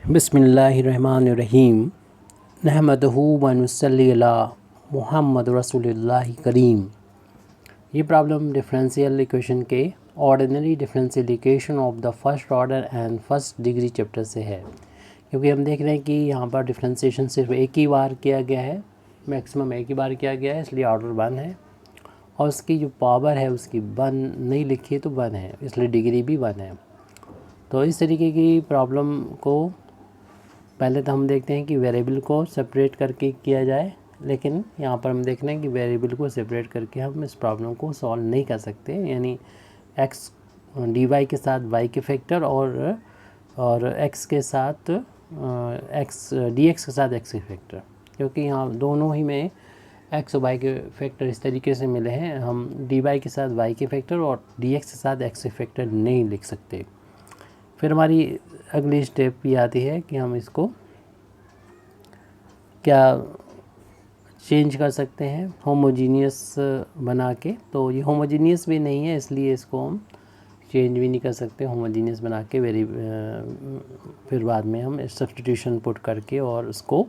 बिस्मिल्लाहिर्रहमानिर्रहीम नहमदहू व नुसल्ली अला मुहम्मद रसूलुल्लाह करीम। ये प्रॉब्लम डिफरेंशियल इक्वेशन के ordinary differential equation of the first order and first degree chapter से है, क्योंकि हम देख रहे हैं कि यहाँ पर डिफरेंशिएशन सिर्फ एक ही बार किया गया है, मैक्सिमम एक ही बार किया गया है, इसलिए ऑर्डर 1 है और उसकी जो पावर है उसकी 1 नहीं लिखी है तो 1 है, इसलिए डिग्री भी 1 है। तो इस तरीके की प्रॉब्लम को पहले तो हम देखते हैं कि वेरिएबल को सेपरेट करके किया जाए, लेकिन यहाँ पर हम देख रहे हैं कि वेरिएबल को सेपरेट करके हम इस प्रॉब्लम को सॉल्व नहीं कर सकते, यानी एक्स डी वाई के साथ वाई के फैक्टर और एक्स के साथ एक्स डी एक्स के साथ एक्स के फैक्टर, क्योंकि यहाँ दोनों ही में एक्स और वाई के फैक्टर इस तरीके से मिले हैं, हम डी वाई के साथ वाई के फैक्टर और डी एक्स के साथ एक्स के फैक्टर नहीं लिख सकते। फिर हमारी अगली स्टेप ये आती है कि हम इसको क्या चेंज कर सकते हैं होमोजीनियस बना के। तो ये होमोजीनियस भी नहीं है, इसलिए इसको हम चेंज भी नहीं कर सकते होमोजीनियस बना के फिर बाद में हम सब्स्टिट्यूशन पुट करके और उसको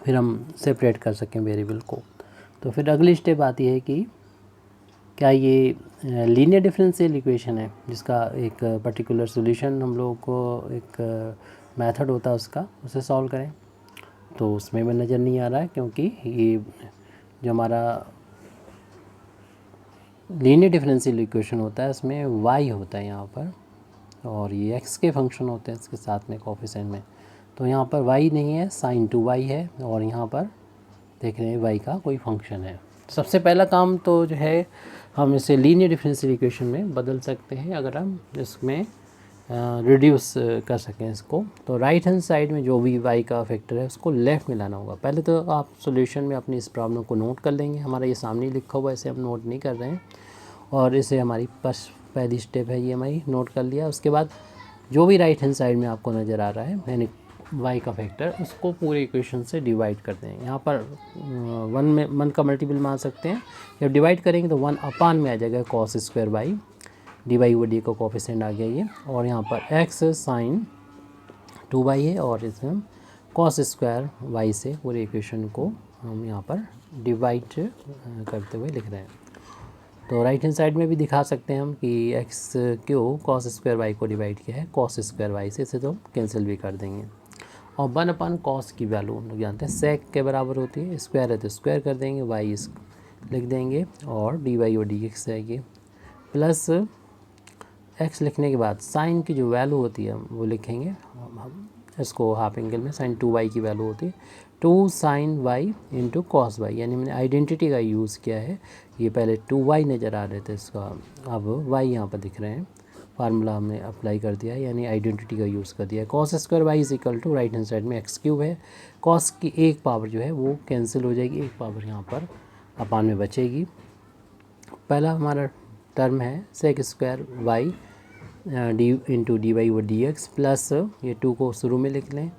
फिर हम सेपरेट कर सकें वेरिएबल को। तो फिर अगली स्टेप आती है कि क्या ये लीनियर डिफरेंशियल इक्वेशन है जिसका एक पर्टिकुलर सॉल्यूशन हम लोगों को एक मेथड होता है उसका, उसे सॉल्व करें। तो उसमें भी नज़र नहीं आ रहा है, क्योंकि ये जो हमारा लीनियर डिफरेंशियल इक्वेशन होता है इसमें y होता है यहाँ पर, और ये x के फंक्शन होते हैं इसके साथ में कोफिशिएंट में। तो यहाँ पर y नहीं है, sin 2y है, और यहाँ पर देख रहे हैं y का कोई फंक्शन है। सबसे पहला काम तो जो है हम इसे लीनियर डिफरेंशियल इक्वेशन में बदल सकते हैं, अगर हम इसमें रिड्यूस कर सकें इसको। तो राइट हैंड साइड में जो भी y का फैक्टर है उसको लेफ़्ट में लाना होगा। पहले तो आप सॉल्यूशन में अपनी इस प्रॉब्लम को नोट कर लेंगे, हमारा ये सामने लिखा हुआ है, इसे हम नोट नहीं कर रहे हैं, और इसे हमारी पहली स्टेप है ये हमारी नोट कर लिया। उसके बाद जो भी राइट हैंड साइड में आपको नज़र आ रहा है यानी y का फैक्टर, उसको पूरे इक्वेशन से डिवाइड कर दें। यहाँ पर 1 का मल्टीपल मान सकते हैं, जब डिवाइड करेंगे तो 1 अपान में आ जाएगा cos square y, d y वो डी का कोफिशिएंट आ गया ये, और यहाँ पर x sin 2y है, और इसमें हम cos स्क्वायर वाई से पूरे इक्वेशन को हम यहाँ पर डिवाइड करते हुए लिख रहे हैं। तो राइट हैंड साइड में भी दिखा सकते हैं हम कि x क्यों cos स्क्वायर वाई को डिवाइड किया है cos स्क्वायर वाई से, इसे तो कैंसिल भी कर देंगे। और 1 अपन cos की वैल्यू हम लोग जानते हैं sec के बराबर होती है, स्क्वायर है तो स्क्वायर कर देंगे, y लिख देंगे, और डी वाई और डी एक्स आएगी, प्लस x लिखने के बाद साइन की जो वैल्यू होती है वो लिखेंगे हम इसको हाफ एंगल में, sin 2y की वैल्यू होती है 2 sin y into cos y, यानी मैंने आइडेंटिटी का यूज़ किया है। ये पहले 2y नज़र आ रहे थे, इसका अब y यहाँ पर दिख रहे हैं, फार्मूला हमने अप्लाई कर दिया है, यानी आइडेंटिटी का यूज़ कर दिया है। cos square y is equal to right hand side में x क्यूब है, cos की एक पावर जो है वो कैंसिल हो जाएगी, एक पावर यहाँ पर अपान में बचेगी। पहला हमारा टर्म है sec square y d into d y व डी एक्स, प्लस ये 2 को शुरू में लिख लें,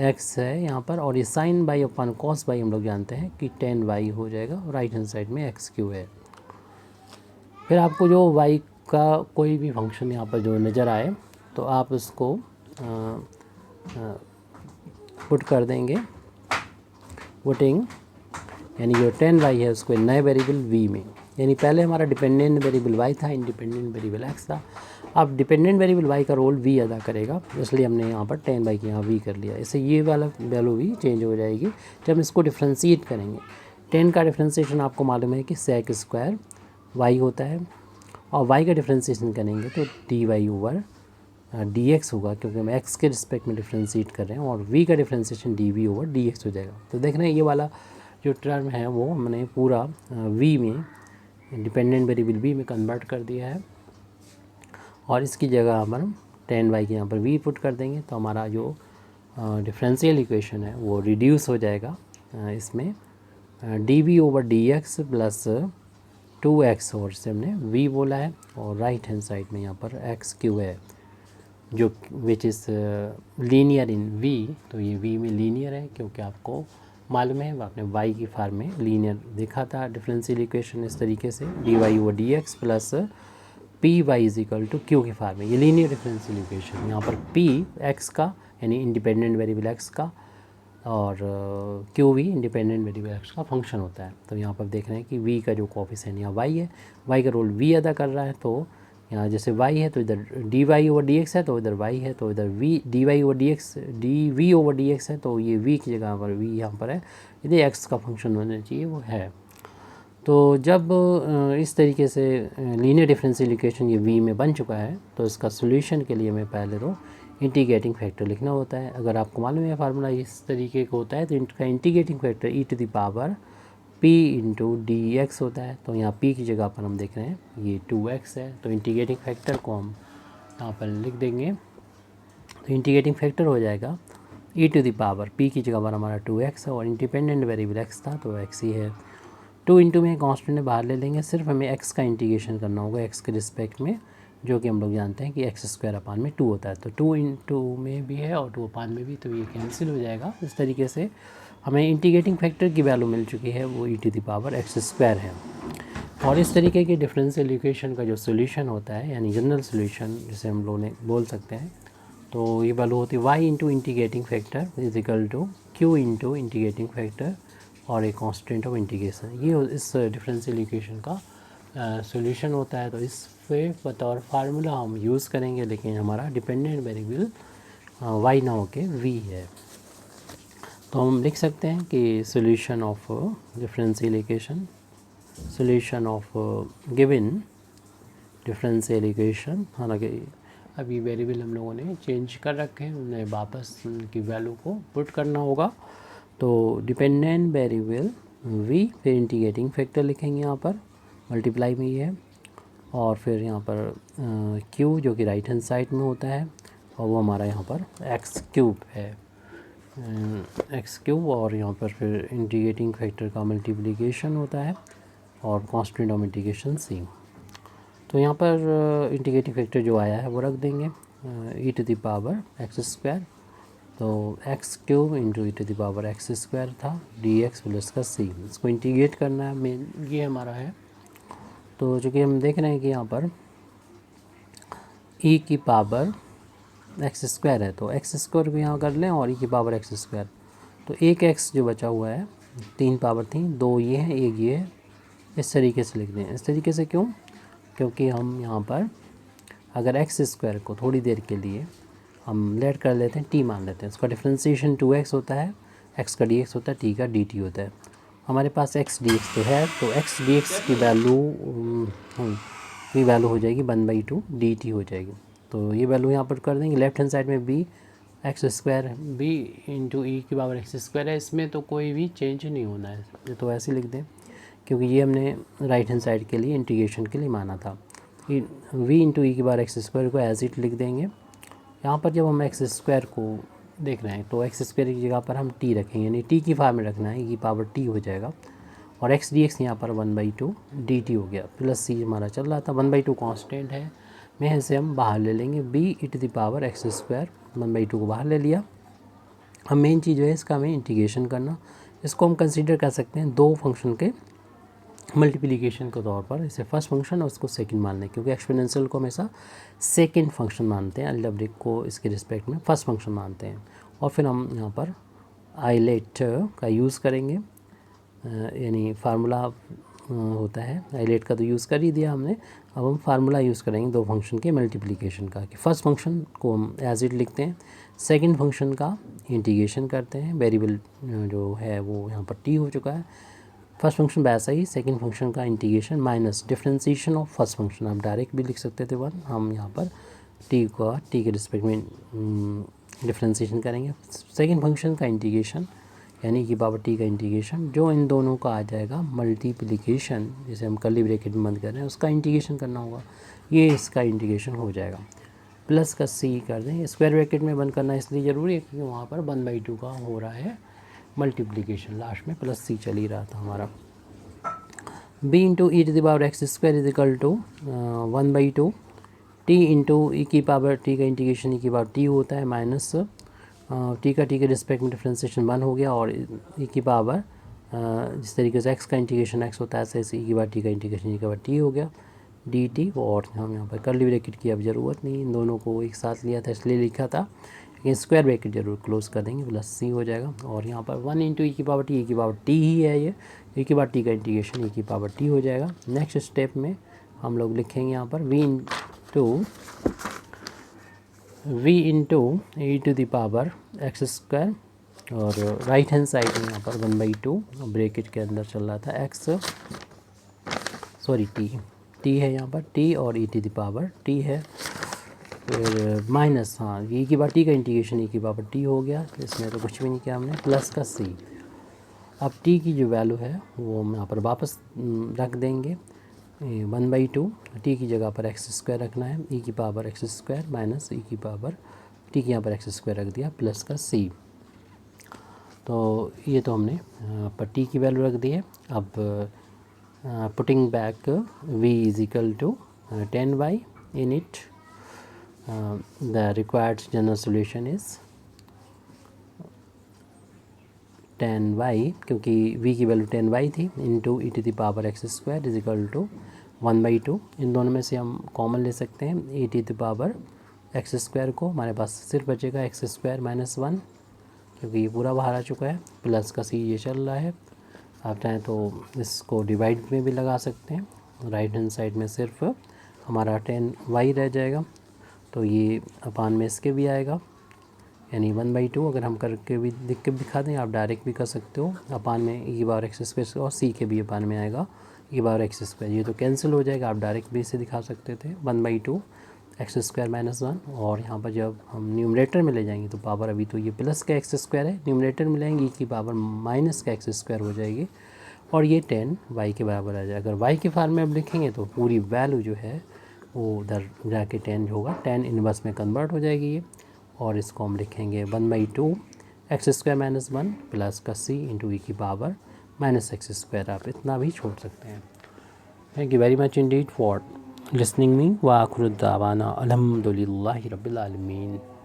x है यहाँ पर, और ये साइन बाई अपन कॉस बाई हम लोग जानते हैं कि 10y हो जाएगा, और राइट हैंड साइड में x क्यू है। फिर आपको जो y का कोई भी फंक्शन यहाँ पर जो नज़र आए तो आप उसको पुट कर देंगे पुटिंग, यानी जो 10y है उसको नए वेरिएबल v में, यानी पहले हमारा डिपेंडेंट वेरिएबल y था, इंडिपेंडेंट वेरिएबल x था। अब डिपेंडेंट वेरिएबल y का रोल v अदा करेगा, इसलिए हमने यहाँ पर 10y की यहाँ v कर लिया, इससे ये वाला वैल्यू भी चेंज हो जाएगी जब इसको डिफ्रेंशिएट करेंगे। 10 का डिफ्रेंशिएशन आपको मालूम है कि sec स्क्वायर y होता है, और y का डिफ्रेंशिएशन करेंगे तो d y over d x होगा, क्योंकि हम x के रिस्पेक्ट में डिफ्रेंशिएट कर रहे हैं, और v का differentiation d v over d x हो जाएगा। तो देख रहे हैं ये वाला जो टर्म है वो हमने पूरा v में डिपेंडेंट वेरिएबल v में कन्वर्ट कर दिया है, और इसकी जगह हम 10y के यहाँ पर v पुट कर देंगे, तो हमारा जो डिफरेंशियल इक्वेशन है वो रिड्यूस हो जाएगा इसमें d v over d x plus 2x, और इससे हमने v बोला है, और राइट हैंड साइड में यहाँ पर x क्यू है जो which is linear in v। तो ये v में लीनियर है, क्योंकि आपको मालूम है आपने y की फार्म में लीनियर देखा था डिफरेंशियल इक्वेशन इस तरीके से, d y over d x plus p y is equal to q की फार्म में, ये लीनियर डिफरेंशियल इक्वेशन। यहाँ पर p x का यानी इंडिपेंडेंट वेरिएबल एक्स का, और q v independent variable x का फंक्शन होता है। तो यहाँ पर देख रहे हैं कि वी का जो कोफिशिएंट यहाँ वाई है, वाई का रोल वी अदा कर रहा है। तो यहाँ जैसे y है तो इधर d y over d x है, तो इधर y है, तो इधर v d y over d x d v over d x है, तो ये v की जगह पर v यहाँ पर है, इधर x का फंक्शन होना चाहिए, वो है। तो जब इस तरीके से लीनियर डिफरेंशियल इक्वेशन ये v में बन चुका है, तो इसका सोल्यूशन के लिए हमें पहले तो इंटीग्रेटिंग फैक्टर लिखना होता है। अगर आपको मालूम है फार्मूला इस तरीके का होता है, तो इनका integrating factor e to the power p into d x होता है। तो यहाँ p की जगह पर हम देख रहे हैं ये 2x है, तो इंटीग्रेटिंग फैक्टर को हम यहाँ पर लिख देंगे। तो इंटीग्रेटिंग फैक्टर हो जाएगा e to the power p की जगह पर हमारा 2x है, और इंडिपेंडेंट वेरिएबल x था तो x ही है। 2 इंटू में कॉन्स्टेंट बाहर ले लेंगे, सिर्फ हमें x का इंटीग्रेशन करना होगा x के रिस्पेक्ट में, जो कि हम लोग जानते हैं कि एक्स स्क्वायर अपान में 2 होता है। तो 2 इंटू में भी है और 2 अपान में भी, तो ये कैंसिल हो जाएगा। इस तरीके से हमें इंटीग्रेटिंग फैक्टर की वैल्यू मिल चुकी है, वो e to the power x square है। और इस तरीके के डिफरेंशियल इक्वेशन का जो सोल्यूशन होता है, यानी जनरल सोल्यूशन जिसे हम लोग ने बोल सकते हैं, तो ये वैल्यू होती है y into integrating factor is equal to q into integrating factor और एक कांस्टेंट ऑफ इंटीग्रेशन। ये इस डिफरेंशियल इक्वेशन का सॉल्यूशन होता है। तो इस पे बतौर फार्मूला हम यूज़ करेंगे, लेकिन हमारा डिपेंडेंट वेरिएबल वाई ना होके वी है। तो हम लिख सकते हैं कि solution of differential equation, solution of given differential equation, हालांकि अभी वेरिएबल हम लोगों ने चेंज कर रखे हैं, उन्हें वापस उनकी वैल्यू को पुट करना होगा। तो डिपेंडेंट वेरिएबल वी, फिर इंटीग्रेटिंग फैक्टर लिखेंगे यहाँ पर, मल्टीप्लाई में ही है, और फिर यहाँ पर क्यू जो कि राइट हैंड साइड में होता है, और वो हमारा यहाँ पर एक्स क्यूब है, एक्स क्यूब, और यहाँ पर फिर इंटीग्रेटिंग फैक्टर का मल्टीप्लिकेशन होता है और कांस्टेंट ऑफ इंटीग्रेशन सी। तो यहाँ पर इंटीग्रेटिंग फैक्टर जो आया है वो रख देंगे e to the power x square, तो x cube into e to the power x square था डी एक्स प्लस का सी। इसको इंटीग्रेट करना है, मेन ये हमारा है। तो चूँकि हम देख रहे हैं कि यहाँ पर e की पावर एक्स स्क्वायर है, तो एक्स स्क्वायर को यहाँ कर लें और e की पावर एक्स स्क्वायर, तो एक x जो बचा हुआ है, 3 पावर थी, 2 ये है, 1 ये है, इस तरीके से लिख दें। इस तरीके से क्यों? क्योंकि हम यहाँ पर अगर एक्स स्क्वायर को थोड़ी देर के लिए हम लेट कर लेते हैं, t मान लेते हैं, उसका डिफ्रेंसिएशन 2x होता है, x का dx होता है, t का dt होता है। हमारे पास x dx तो है, तो x dx की वैल्यू हो जाएगी 1/2 dt हो जाएगी। तो ये वैल्यू यहाँ पर कर देंगे। लेफ्ट हैंड साइड में b x square b into e की पावर एक्स स्क्वायर है, इसमें तो कोई भी चेंज नहीं होना है, तो ऐसे लिख दें, क्योंकि ये हमने राइट हैंड साइड के लिए इंटीग्रेशन के लिए माना था। v इंटू ई की पावर एक्स स्क्वायर को एज इट लिख देंगे। यहाँ पर जब हम एक्स स्क्वायर को देख रहे हैं, तो एक्स स्क्वायर की जगह पर हम t रखेंगे, यानी t की फॉर्म में रखना है, e की पावर t हो जाएगा, और एक्स डी एक्स यहाँ पर 1/2 dt हो गया, प्लस सी हमारा चल रहा था, 1/2 कांस्टेंट है, में से हम बाहर ले लेंगे b e to the power x square, 1/2 को बाहर ले लिया। अब मेन चीज़ जो है इसका हमें इंटीग्रेशन करना, इसको हम कंसीडर कर सकते हैं दो फंक्शन के मल्टीप्लिकेशन के तौर पर, इसे फर्स्ट फंक्शन और उसको सेकंड मान लें, क्योंकि एक्सपोनेंशियल को हमेशा सेकंड फंक्शन मानते हैं, अलजेब्रिक को इसके रिस्पेक्ट में फर्स्ट फंक्शन मानते हैं। और फिर हम यहाँ पर आइलेट का यूज़ करेंगे, यानी फार्मूला होता है, आइलेट का तो यूज़ कर ही दिया हमने, अब हम फार्मूला यूज़ करेंगे दो फंक्शन के मल्टीप्लिकेशन का, कि फर्स्ट फंक्शन को हम एज इट लिखते हैं, सेकंड फंक्शन का इंटीग्रेशन करते हैं, वेरिएबल जो है वो यहाँ पर t हो चुका है, फर्स्ट फंक्शन वैसा ही, सेकंड फंक्शन का integration minus differentiation of first function, आप डायरेक्ट भी लिख सकते थे 1, हम यहाँ पर t के रिस्पेक्ट में डिफरेंशिएशन करेंगे, सेकंड फंक्शन का इंटीग्रेशन यानी कि पावर t का इंटीग्रेशन, जो इन दोनों का आ जाएगा मल्टीप्लिकेशन, जिसे हम कर्ली ब्रैकेट में बंद कर रहे हैं, उसका इंटीग्रेशन करना होगा, ये इसका इंटीग्रेशन हो जाएगा, प्लस का c कर दें, स्क्वायर ब्रैकेट में बंद करना इसलिए ज़रूरी है क्योंकि वहाँ पर 1/2 का हो रहा है मल्टीप्लिकेशन, लास्ट में प्लस c चल ही रहा था हमारा। b into e to the power x square is equal to 1/2 t into e की पावर t का इंटीग्रेशन e की पावर t होता है, माइनस t का t के रिस्पेक्ट में डिफ्रेंसिएशन 1 हो गया, और e की पावर जिस तरीके से x का इंटीग्रेशन x होता है, ऐसे e की पावर t का इंटीग्रेशन e की पावर t हो गया dt। और हम यहाँ पर कर्ली ब्रैकेट की अब ज़रूरत नहीं, इन दोनों को एक साथ लिया था इसलिए लिखा था, लेकिन स्क्वायर ब्रैकेट जरूर क्लोज कर देंगे, प्लस सी हो जाएगा। और यहाँ पर 1 इंटू ई की पावर टी ही है, ये ई की पावर टी का इंटीग्रेशन ई की पावर टी हो जाएगा। नेक्स्ट स्टेप में हम लोग लिखेंगे यहाँ पर v into e to the power x square, और राइट हैंड साइड में यहाँ पर 1/2 ब्रैकेट के अंदर चल रहा था एक्स, सॉरी टी है यहाँ पर, टी और ई टू द पावर टी है, फिर माइनस, हाँ ई की पावर टी का इंटीग्रेशन ई की पावर टी हो गया, इसमें तो कुछ भी नहीं किया हमने, प्लस का सी। अब टी की जो वैल्यू है वो हम यहाँ पर वापस रख देंगे 1/2, टी की जगह पर एक्स स्क्वायर रखना है, ई की पावर एक्स स्क्वायर माइनस ई की पावर टी की यहाँ पर एक्स स्क्वायर रख दिया, प्लस का सी। तो ये तो हमने पर टी की वैल्यू रख दी है। अब putting back v is equal to 10y in it, the required general solution is 10y, क्योंकि v की वैल्यू 10y थी, into e to the power x square is equal to 1/2। इन दोनों में से हम कॉमन ले सकते हैं e to the power x square को, हमारे पास सिर्फ बचेगा एक्स स्क्वायर माइनस 1, क्योंकि ये पूरा बाहर आ चुका है, प्लस का सी ये चल रहा है। आप चाहें तो इसको डिवाइड में भी लगा सकते हैं, राइट हैंड साइड में सिर्फ हमारा 10y रह जाएगा, तो ये अपान में इसके भी आएगा, यानी 1/2। अगर हम करके भी लिख के दिखा दें, आप डायरेक्ट भी कर सकते हो, अपान में ई की पावर एक्स स्क्वायर, और सी के भी अपान में आएगा ई की पावर एक्स स्क्वायर, ये तो कैंसिल हो जाएगा, आप डायरेक्ट भी इसे दिखा सकते थे 1/2 एक्स स्क्वायर माइनस 1। और यहाँ पर जब हम न्यूमरेटर में ले जाएंगे तो पावर, अभी तो ये प्लस का एक्स स्क्वायर है, न्यूमरेटर में लेंगे ई की पावर माइनस का एक्स स्क्वायर हो जाएगी, और ये 10y के बराबर आ जाएगा। अगर y के फार्म में अब लिखेंगे तो पूरी वैल्यू जो है वो उधर जाके 10 होगा, 10 इनवर्स में कन्वर्ट हो जाएगी ये, और इसको हम लिखेंगे 1/2 एक्स स्क्वायर माइनस 1 प्लस का सी इंटू ई की पावर माइनस एक्स स्क्वायर। आप इतना भी छोड़ सकते हैं। Thank you very much Indeed for listening me, व आखिर दावाना अल्हम्दुलिल्लाहि रब्बिल आलमीन।